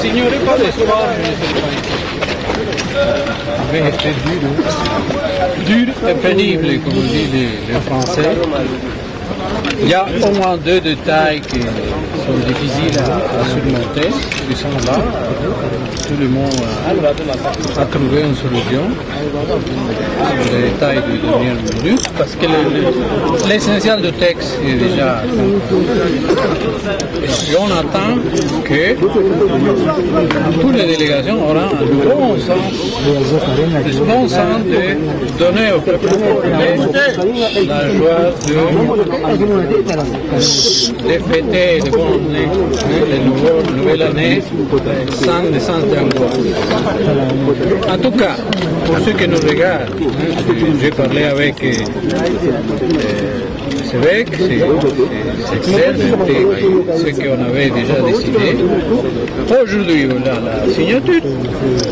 Signore, pas d'espoir, avait été dur et pénible, comme dit les Français. Il y a au moins deux détails qui sont difficiles à surmonter, qui sont là. Tout le monde a trouvé une solution sur les détails de dernière minute, parce que l'essentiel du texte est déjà. Et on attend que toutes les délégations auront le bon sens de donner au peuple la joie de fêter de bonne année, la nouvelle année, sans sens d'angoisse. En tout cas, pour ceux qui nous regardent, j'ai parlé avec Sévèque, c'est clair, ce qu'on avait déjà décidé. Aujourd'hui, on a la signature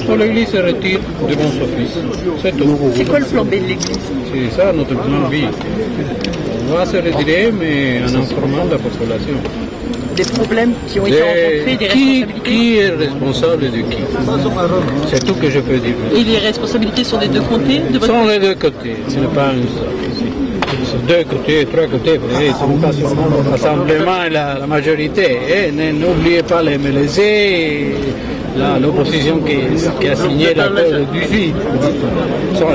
pour l'Église se retire de bons offices. C'est tout. C'est quoi le plan B de l'Église? C'est ça notre plan B. On va se retirer, mais en informant la population. Des problèmes qui ont été rencontrés, des responsabilités. Qui est responsable de qui? C'est tout que je peux dire. Et les responsabilités sont des deux côtés de votre... Sont les deux côtés, ce n'est pas une seule. C'est deux côtés, trois côtés, ce n'est pas seulement le rassemblement et la majorité. Et n'oubliez pas les MLC et l'opposition qui a signé l'accord du Sud.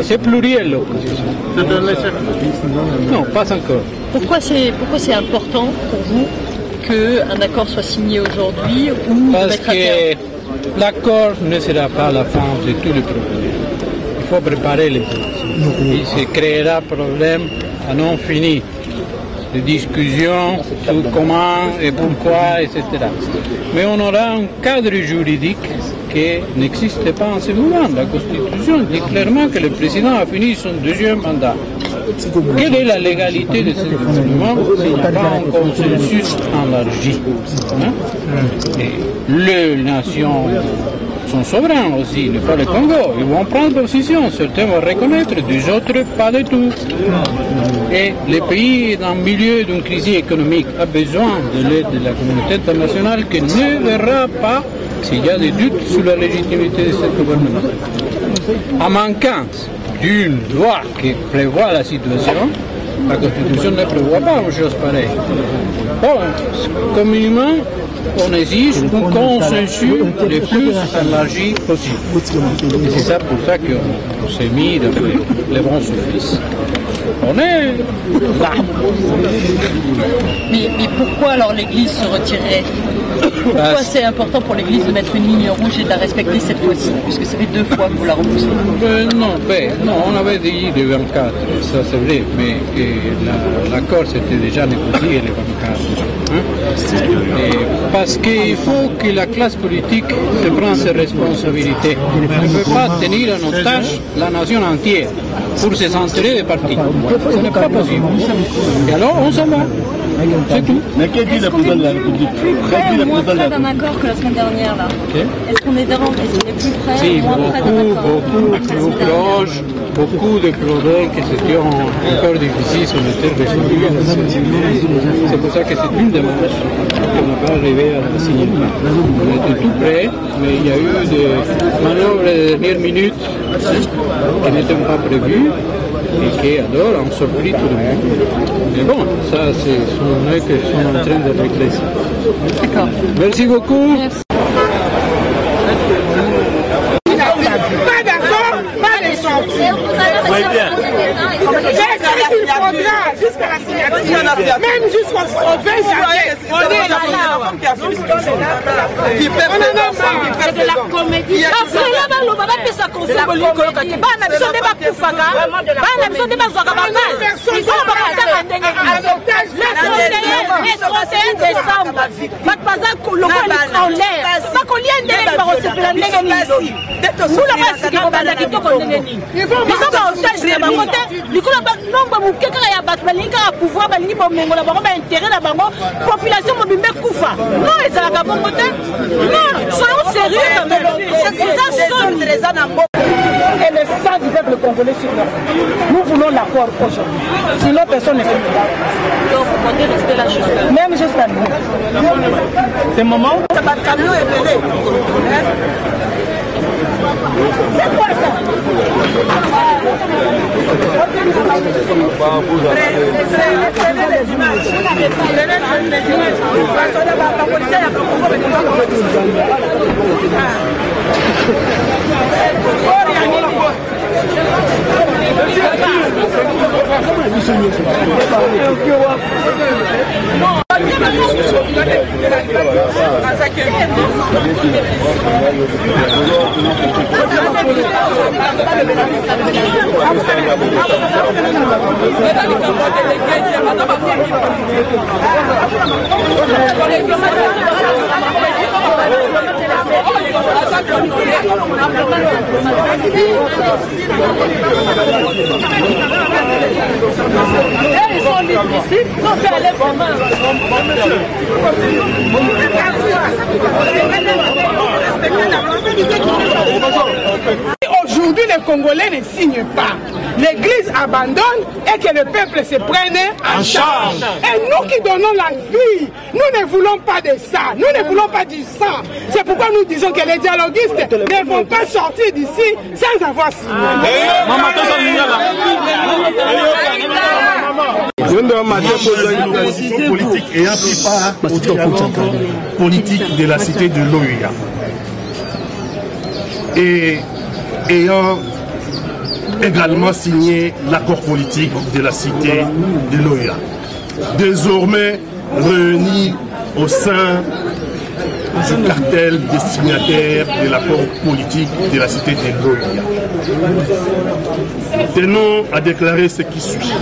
C'est pluriel l'opposition. Non, pas encore. Pourquoi c'est important pour vous qu'un accord soit signé aujourd'hui ou parce que l'accord ne sera pas la fin de tous les problèmes. Il faut préparer les choses. Il se créera problème à non fini. Des discussions sur comment et pourquoi, etc. Mais on aura un cadre juridique qui n'existe pas en ce moment. La Constitution dit clairement que le président a fini son deuxième mandat. Quelle est la légalité de ce gouvernement s'il n'y a pas un consensus élargi? Les nations sont souverains aussi, pas le Congo. Ils vont prendre position, certains vont reconnaître, des autres pas du tout. Et le pays dans le milieu d'une crise économique a besoin de l'aide de la communauté internationale qui ne verra pas s'il y a des doutes sur la légitimité de ce gouvernement. En manquant d'une loi qui prévoit la situation, la Constitution ne prévoit pas une chose pareille. Bon, communément, on exige un consensus le plus élargi possible. Et c'est ça pour ça qu'on s'est mis dans les bons services. On est là. Mais pourquoi alors l'Église se retirerait? Pourquoi c'est important pour l'Église de mettre une ligne rouge et de la respecter cette fois-ci, puisque ça fait 2 fois que vous la repoussez? Non, on avait dit le 24, ça c'est vrai, mais l'accord c'était déjà négocié le 24. Parce qu'il faut que la classe politique se prenne ses responsabilités. On ne peut pas tenir en otage la nation entière pour ses intérêts de parti. Ce n'est pas possible. Et alors on s'en va. C'est tout. Mais qu'est-ce que dit le président de la République? Plus près ou moins près d'un accord que la semaine dernière là? Est-ce qu'on est plus près si, ou moins près d'un accord? Beaucoup proches, beaucoup de problèmes qui étaient encore difficiles ont été résolus. C'est pour ça que c'est une démarche qu'on n'a pas arrivé à la signer. On était tout près, mais il y a eu des manœuvres de dernière minute qui n'étaient pas prévues et qui alors ont surpris tout le monde. Mais bon, ça c'est son œil qu'ils sont en train de régler ça. D'accord. Merci beaucoup. Merci. Pas d'accord, pas de sortie. Oui, bien. Jusqu'à la signature, même jusqu'au 20 janvier, on est là. Qui fait de la comédie. Population mobile kufa. Non, les Alagabongote. Non, soyons sérieux quand même. C'est ça, le sang du peuple congolais sur leur vie. Nous voulons l'accord aujourd'hui. Sinon, personne ne se mettra. Donc, vous comptez rester là jusqu'à... Même jusqu'à nous. C'est moment. Ça va camion et belé. C'est quoi ça? Prenez les images. Prenez les images. La police a Ils sont libres ici, donc elle est vraiment... Aujourd'hui, les Congolais ne signent pas. L'Église abandonne et que le peuple se prenne en charge. Et nous qui donnons la vie, nous ne voulons pas de ça. Nous ne voulons pas du sang. C'est pourquoi nous disons que les dialoguistes ne vont pas sortir d'ici sans avoir signé. Politique ayant pris part au dialogue politique de la cité de l'OUA et ayant également signé l'accord politique de la cité de l'OUA, désormais réunis au sein du cartel des signataires de l'accord politique de la cité de l'OUA. Tenons à déclarer ce qui suit.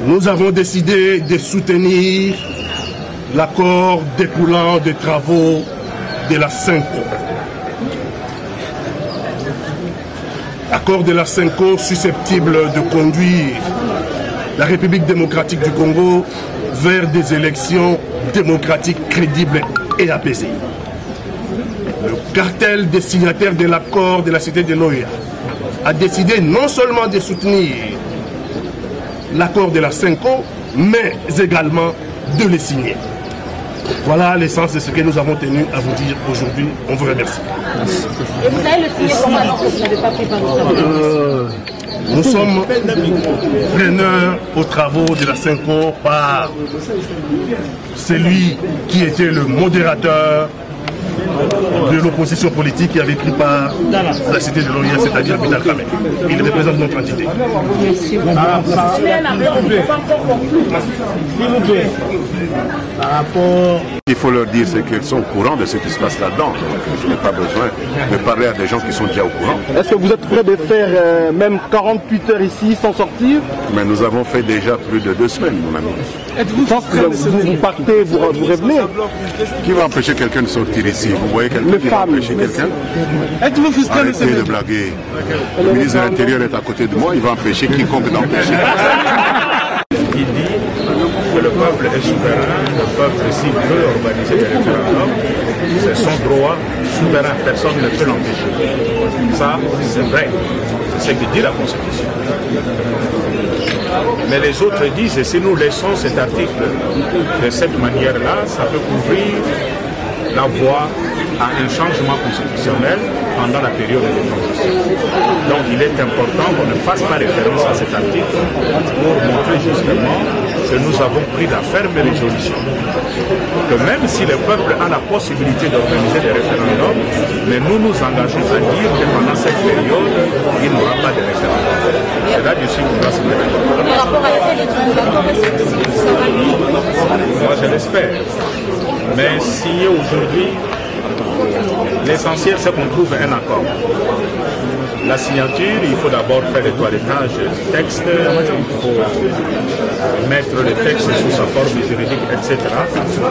Nous avons décidé de soutenir l'accord découlant des travaux de la CENCO. Accord de la CENCO susceptible de conduire la République démocratique du Congo vers des élections démocratiques crédibles et apaisées. Le cartel des signataires de l'accord de la cité de l'OUA a décidé non seulement de soutenir l'accord de la CENCO, mais également de le signer. Voilà l'essence de ce que nous avons tenu à vous dire aujourd'hui. On vous remercie. Et vous allez le signer comment alors que vous n'avez pas pris part? Nous sommes preneurs aux travaux de la CENCO par celui qui était le modérateur de l'opposition politique qui avait pris part à la cité de l'OIA, c'est-à-dire Vital Kamerhe. Il représente notre entité. Il faut leur dire c'est qu'ils sont au courant de ce qui se passe là-dedans. Donc je n'ai pas besoin de parler à des gens qui sont déjà au courant. Est-ce que vous êtes prêt de faire même 48 heures ici sans sortir? Mais nous avons fait déjà plus de 2 semaines, mon ami. Vous partez, vous revenez? Qui va empêcher quelqu'un de sortir ici? Vous voyez quelqu'un qui va empêcher quelqu'un? Êtes-vous frustré? Arrêtez de blaguer. Le ministre de l'Intérieur est à côté de moi, il va empêcher quiconque d'empêcher. Il dit que le peuple est souverain, le peuple s'il veut organiser des référendums, c'est son droit souverain, personne ne peut l'empêcher. Ça, c'est vrai, c'est ce que dit la Constitution. Mais les autres disent, et si nous laissons cet article de cette manière-là, ça peut ouvrir la voie à un changement constitutionnel pendant la période de transition. Donc il est important qu'on ne fasse pas référence à cet article pour montrer justement que nous avons pris la ferme résolution que même si le peuple a la possibilité d'organiser des référendums, mais nous nous engageons à dire que pendant cette période, il n'y aura pas de référendum. C'est là-dessus qu'on doit se mettre. Par rapport à la sélection de l'accord, est-ce que ça sera lui? Moi je l'espère. Mais signé aujourd'hui, l'essentiel c'est qu'on trouve un accord. La signature, il faut d'abord faire le toilettage du texte, il faut mettre le texte sous sa forme juridique, etc.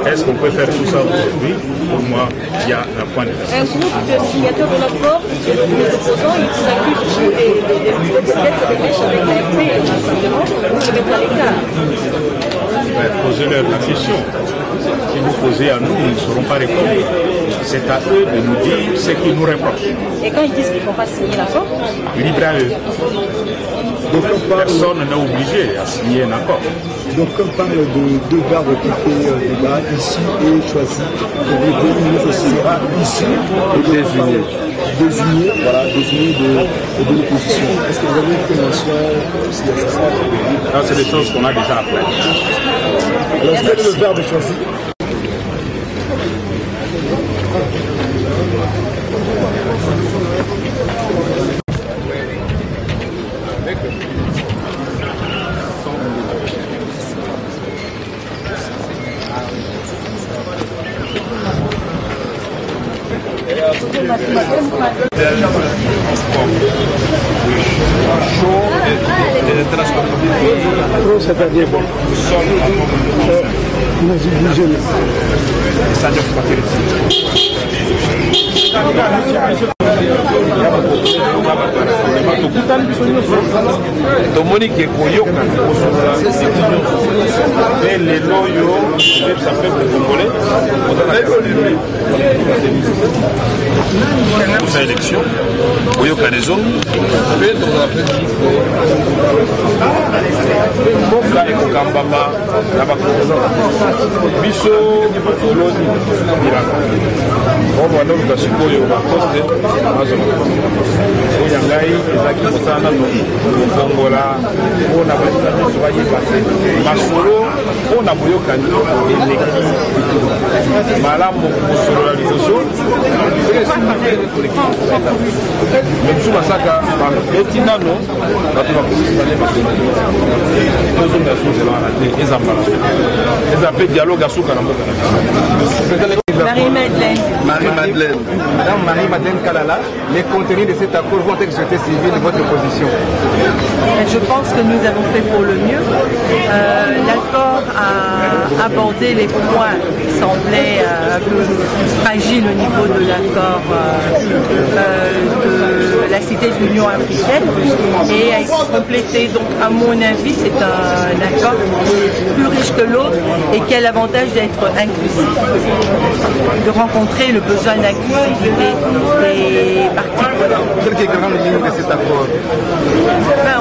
Est-ce qu'on peut faire tout ça aujourd'hui? Pour moi, il y a un point de vue. Un groupe de signataires de l'accord, les opposants, ils s'accusent d'être des mèches avec la RP, tout simplement, pour se mettre à l'écart. Posez-leur la question. Si vous posez à nous, nous ne saurons pas répondre. C'est à eux de nous dire ce qu'ils nous reprochent. Et quand ils disent qu'ils ne vont pas signer l'accord? Libre à eux. Personne n'est obligé à signer un accord. Donc on parle de deux verbes qui fait débat, ici et choisi. Donc le premier sera ici et désigné, voilà, désigné de l'opposition. Est-ce que vous avez une convention Ça, c'est des choses qu'on a déjà appris. Alors quel est le verbe choisi? C'est-à-dire bon. tomoni ke koyoka mais lelo oyo ça peuple congolais za élection koyoka les autres mboka ekokambama na bakongo biso koloni bilanga obwana oluka sikoyo baposte oyo ngai ezalaki kosala nano kofongola mpona bato nyonso bayeba masolo mpona boyokani eleki malamu mosolo ya liboso me biso basaka babeti nano bato bakomisa nde masolo tozonga sozela wana te eza mbala eza mpe dialogue asuka na mboka na biso. Marie-Madeleine. Madame Marie-Madeleine Kalala, les contenus de cet accord vont être jetés civils de votre position. Je pense que nous avons fait pour le mieux. L'accord a abordé les points qui semblaient un peu fragiles au niveau de l'accord de la cité de l'Union africaine et a été complété. Donc à mon avis, c'est un accord plus riche que l'autre et qui a l'avantage d'être inclusif, de rencontrer le besoin d'inclusivité des parties prenantes. Quelle est la grande ligne de cet accord?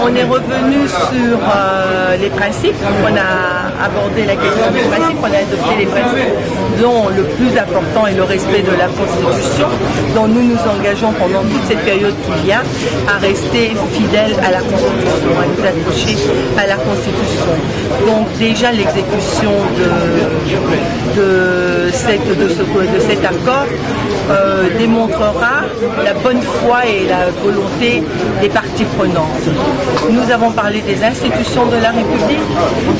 On est revenu sur les principes, on a abordé la question des principes, on a adopté les principes dont le plus important est le respect de la Constitution, dont nous nous engageons pendant toute cette période qui vient à rester fidèles à la Constitution, à nous accrocher à la Constitution. Donc déjà l'exécution de cet accord démontrera la bonne foi et la volonté des parties prenantes. Nous avons parlé des institutions de la République,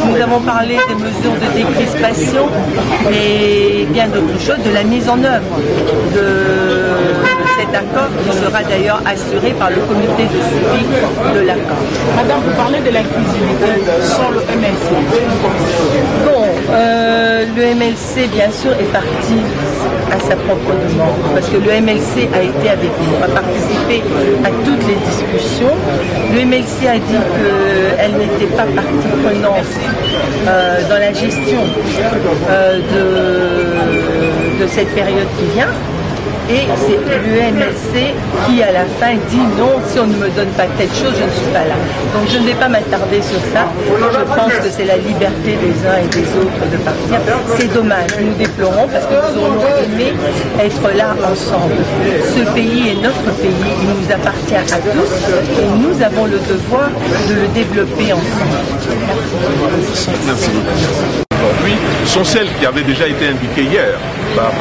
nous avons parlé des mesures de décrispation et bien d'autres choses, de la mise en œuvre de cet accord qui sera d'ailleurs assuré par le comité de suivi de l'accord. Madame, vous parlez de l'inclusivité sur le MLC. Bon, le MLC bien sûr est parti à sa propre demande parce que le MLC a été avec nous, a participé à toutes les discussions. Le MLC a dit qu'elle n'était pas partie prenante dans la gestion de cette période qui vient. Et c'est l'UMLC qui, à la fin, dit non, si on ne me donne pas telle chose, je ne suis pas là. Donc je ne vais pas m'attarder sur ça. Je pense que c'est la liberté des uns et des autres de partir. C'est dommage, nous déplorons parce que nous aurions aimé être là ensemble. Ce pays est notre pays, il nous appartient à tous et nous avons le devoir de le développer ensemble. Merci. Aujourd'hui, sont celles qui avaient déjà été indiquées hier par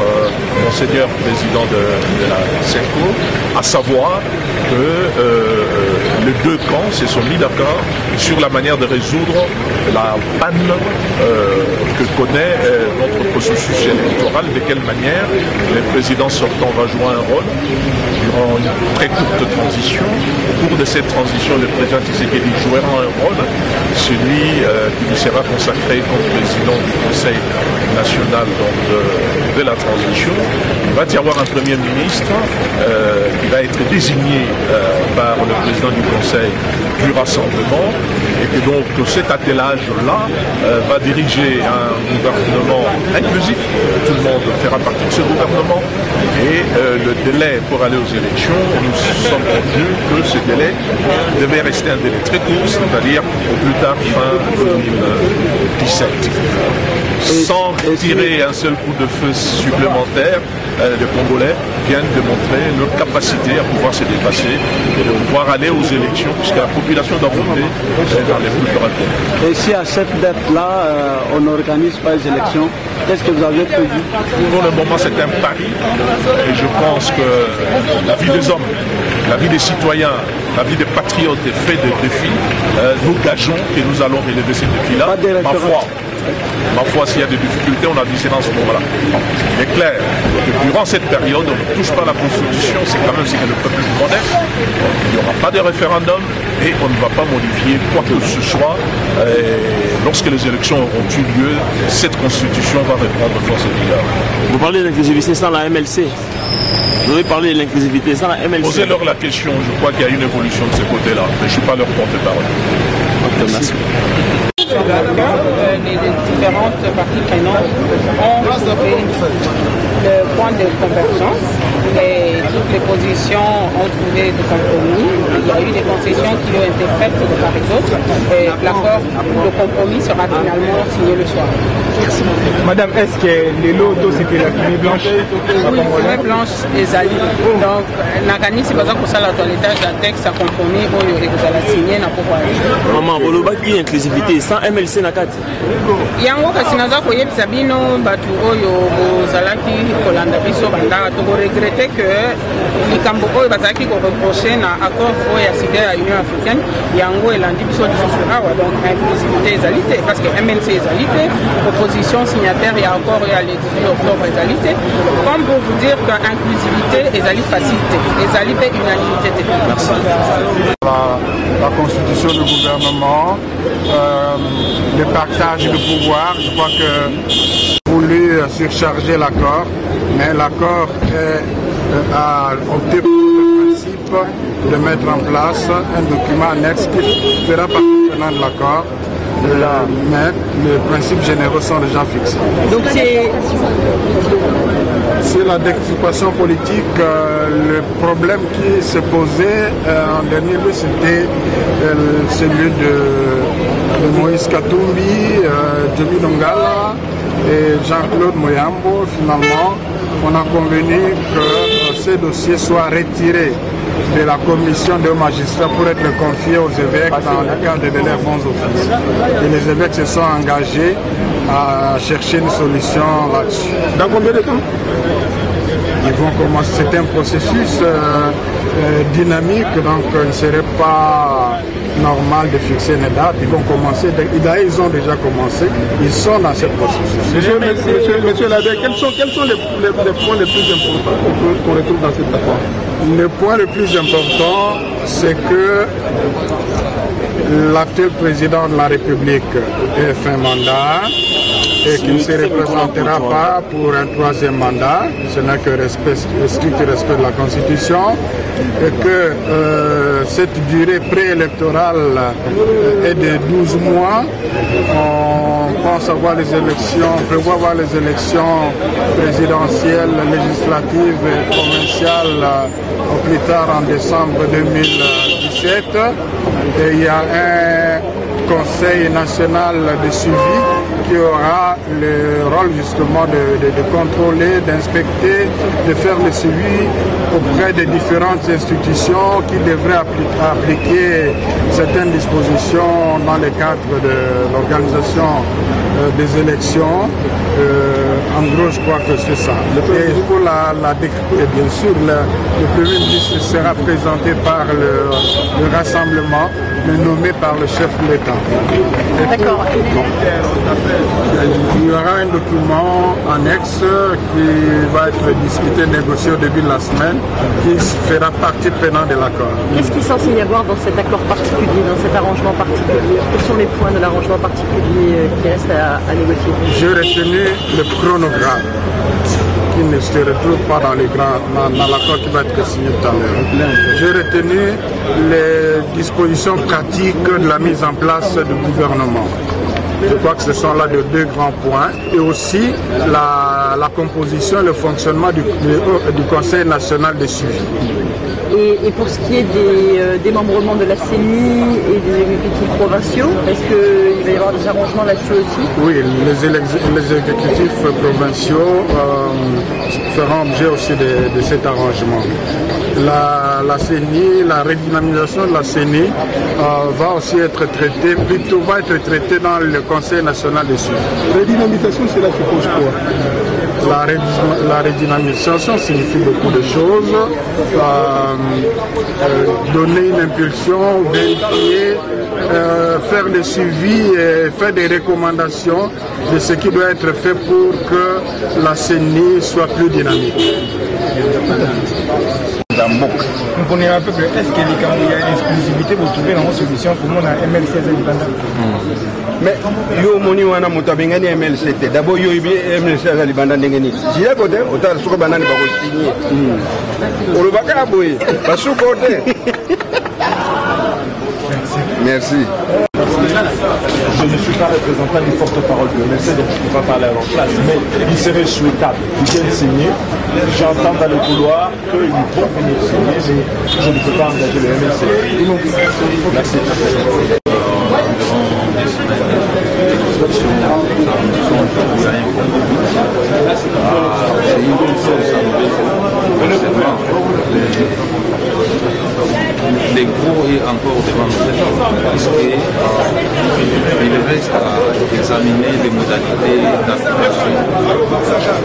Monseigneur président de la CENCO, à savoir que les deux camps se sont mis d'accord sur la manière de résoudre la panne que connaît notre processus électoral, de quelle manière le président sortant va jouer un rôle durant une très courte transition. Au cours de cette transition, le président Tshisekedi jouera un rôle, celui qui lui sera consacré comme président du Conseil national de la transition. Il va y avoir un Premier ministre qui va être désigné par le président du Conseil du Rassemblement et que Et donc cet attelage-là va diriger un gouvernement inclusif. Tout le monde fera partie de ce gouvernement. Et le délai pour aller aux élections, nous sommes convenus que ce délai devait rester un délai très court, c'est-à-dire au plus tard fin 2017. Sans tirer un seul coup de feu supplémentaire, les Congolais viennent démontrer leur capacité à pouvoir se dépasser et de pouvoir aller aux élections, puisque la population doit voter dans les plus grands pays. Et si à cette date-là, on n'organise pas les élections, qu'est-ce que vous avez prévu? Pour le moment, c'est un pari. Et je pense que la vie des hommes, la vie des citoyens, la vie des patriotes est faite de défis. Nous gageons que nous allons relever ces défis-là. Ma foi, s'il y a des difficultés, on avisera en ce moment-là. Il est clair que durant cette période, on ne touche pas la Constitution, c'est quand même ce que le peuple connaît. Il n'y aura pas de référendum et on ne va pas modifier quoi que ce soit. Lorsque les élections auront eu lieu, cette Constitution va reprendre force et vigueur. Vous parlez d'inclusivité sans la MLC. Vous avez parlé de l'inclusivité sans la MLC. Posez-leur la question, je crois qu'il y a une évolution de ce côté-là, mais je ne suis pas leur porte-parole. Merci. Les différentes parties prenantes ont trouvé le point de convergence et toutes les positions ont trouvé des compromis. Il y a eu des concessions qui ont été faites de part et d'autre et l'accord de compromis sera finalement signé le soir. Merci. Madame, est-ce que les lots c'était la fumée blanche? Oui, fumée blanche et zali. Donc, Nagani, c'est pour ça la toilettage d'un texte à compromis où vous allez signer na pouvoir. Maman, vous avez inclusivité sans MLC na kati. Yango kasi naza koyebisa bino batu oyo bozalaki kolanda biso bandaka tokoregrete que likambo oyo bazalaki koreproche na accord oyo ya sida ya Union africaine yango elandi biso lisusu awa. Donc inclusivité ezali te parce que MNC ezali te, opposition signataire ya accord ya le 18 octobre ezali te. Comme pour vous dire que inclusivité ezali facilité, ezali pe unanimité te. Merci. La constitution du gouvernement, le partage de pouvoir, je crois que voulu surcharger l'accord, mais l'accord a opté pour le principe de mettre en place un document annexe qui fera partie de l'accord. Mais les principes généraux sont déjà fixés. Donc c'est la décryptation politique. Le problème qui se posait en dernier lieu, c'était celui de Moïse Katumbi, Djemi Dongala et Jean-Claude Moyambo. Finalement, on a convenu que ces dossiers soient retirés de la commission de magistrats pour être confiés aux évêques dans le cadre de leurs bons offices. Et les évêques se sont engagés à chercher une solution là-dessus. Dans combien de temps? Ils vont commencer. C'est un processus dynamique, donc il ne serait pas normal de fixer une date. Ils vont commencer. D'ailleurs, ils ont déjà commencé. Ils sont dans ce processus. Monsieur Lader, quels sont les points les plus importants qu'on retrouve dans cet accord? Le point le plus important, c'est que l'actuel président de la République est fin mandat et qu'il ne se représentera pas pour un troisième mandat. Ce n'est que strict respect de la Constitution et que cette durée préélectorale est de 12 mois. On pense avoir les élections, on prévoit avoir les élections présidentielles, législatives et provinciales au plus tard en décembre 2017. Et il y a un Conseil national de suivi qui aura le rôle justement de contrôler, d'inspecter, de faire le suivi auprès des différentes institutions qui devraient appliquer certaines dispositions dans le cadre de l'organisation des élections. En gros, je crois que c'est ça. Et pour la décrypter, bien sûr, le Premier ministre sera présenté par le rassemblement, mais nommé par le chef de l'État. D'accord. Il y aura un document annexe qui va être discuté, négocié au début de la semaine, qui fera partie prenante de l'accord. Qu'est-ce qu'il est censé y avoir dans cet accord particulier, dans cet arrangement particulier? Quels sont les points de l'arrangement particulier qui restent à négocier? J'ai retenu le chronogramme qui ne se retrouvent pas dans l'accord qui va être signé tout à l'heure. J'ai retenu les dispositions pratiques de la mise en place du gouvernement. Je crois que ce sont là de deux grands points. Et aussi la composition et le fonctionnement du Conseil national de suivi. Et pour ce qui est des démembrements de la CENI et des exécutifs provinciaux, est-ce qu'il va y avoir des arrangements là-dessus aussi? Oui, les exécutifs provinciaux feront objet aussi de cet arrangement. La CENI, la redynamisation de la CENI va aussi être traitée, plutôt va être traitée dans le Conseil national de suivi. Redynamisation, cela suppose quoi? La redynamisation signifie beaucoup de choses. Donner une impulsion, vérifier, faire des suivis et faire des recommandations de ce qui doit être fait pour que la CENI soit plus dynamique. Vous connaissez un peu, est-ce qu'il y a une exclusivité pour trouver une solution pour mon MLC indépendant? Mais yo moni wana mutabengani MLC d'abord yo MLC alibanda ndengeni jiya kote otala suko banani ba ko signer olobaka boye basuko te. Merci. Je ne suis pas représentant du porte-parole de l'MLC, donc je ne peux pas parler à leur place, mais il serait souhaitable qu'ils viennent signer. J'entends dans le couloir qu'ils vont venir signer, mais je ne peux pas engager le MLC. Merci. Les gros est encore devant nous, puisqu'il reste à examiner les modalités d'application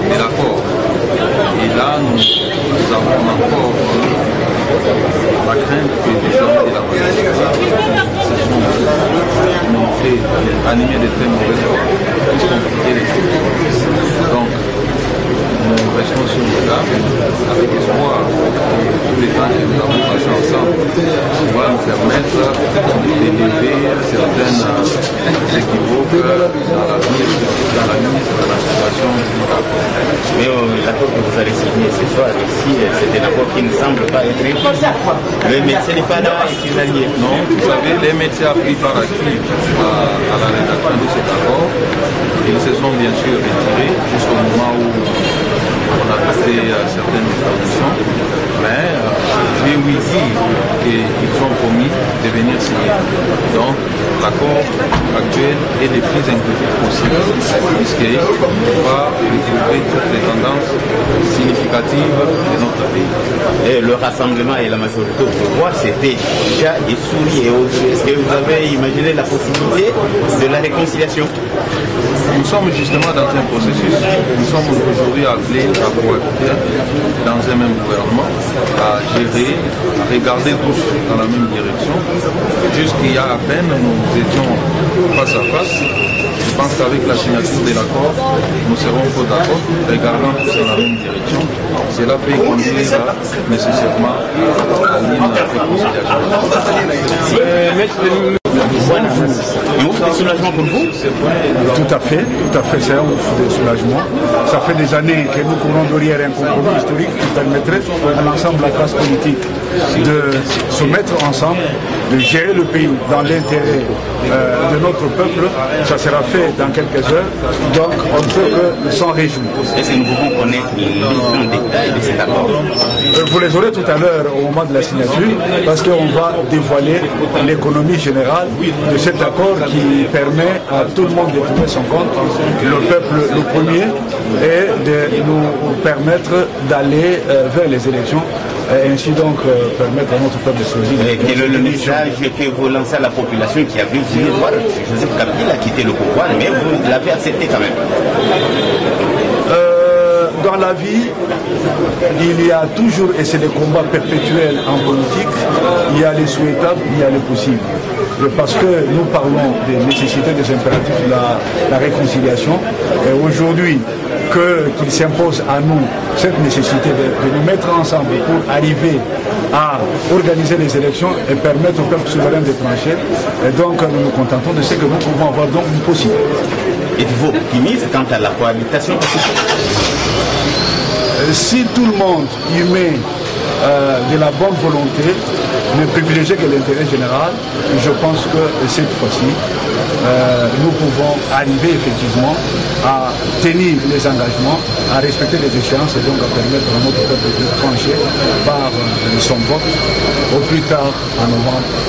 de l'accord. Et là, nous avons encore la crainte que les gens de la se sont montrés animés de très mauvaises voies, plus compliquer les choses. Donc, nous restons sur le garde avec espoir que tous les temps que nous avons passé ensemble va nous permettre d'élever certaines équivoques dans la mise de la situation du rapport. Mais l'accord que vous allez signer ce soir ici, c'est un accord qui ne semble pas être inclusif. Le médecin n'est pas là et qu'il a lié. Non, vous savez, les médecins ont pris part active à la rédaction de cet accord. Ils se sont bien sûr retirés jusqu'au moment où on a passé certaines dispositions, mais j'ai ouï dire qu'ils ont promis de venir signer. Donc l'accord actuel est le plus inclusif possible, puisqu'il va retrouver toutes les tendances significatives de notre pays. Et le rassemblement et la majorité au pouvoir, c'était déjà et souris et autres. Est-ce que vous avez imaginé la possibilité de la réconciliation? Nous sommes justement dans un processus. Nous sommes aujourd'hui appelés à cohabiter dans un même gouvernement, à gérer, à regarder tous dans la même direction. Jusqu'il y a à peine, nous étions face à face. Je pense qu'avec la signature de l'accord, nous serons tous d'accord, regardant tous dans la même direction. Cela peut conduire nécessairement à une réconciliation. Un ouf de soulagement pour vous? Tout à fait, c'est un ouf de soulagement. Ça fait des années que nous courons derrière un compromis historique qui permettrait à l'ensemble de la classe politique de se mettre ensemble, de gérer le pays dans l'intérêt de notre peuple. Ça sera fait dans quelques heures, donc on ne peut que s'en réjouir. Est-ce que nous pouvons connaître les différents détails de cet accord? Vous les aurez tout à l'heure au moment de la signature, parce qu'on va dévoiler l'économie générale de cet accord qui permet à tout le monde de trouver son compte, le peuple le premier, et de nous permettre d'aller vers les élections, et ainsi donc permettre à notre peuple de choisir. Quel est le message que vous lancez à la population qui a vu voir Joseph Kabila quitter le pouvoir, mais vous l'avez accepté quand même? Dans la vie, il y a toujours, et c'est des combats perpétuels en politique, il y a les souhaitables, il y a les possibles. Parce que nous parlons des nécessités, des impératifs de la réconciliation, et aujourd'hui, qu'il s'impose à nous cette nécessité de nous mettre ensemble pour arriver à organiser les élections et permettre au peuple souverain de trancher. Et donc nous nous contentons de ce que nous pouvons avoir donc possible. Êtes-vous optimiste quant à la cohabitation? si tout le monde y met de la bonne volonté, ne privilégier que l'intérêt général, je pense que cette fois-ci, nous pouvons arriver effectivement à tenir les engagements, à respecter les échéances et donc à permettre à notre peuple de trancher par son vote au plus tard en novembre.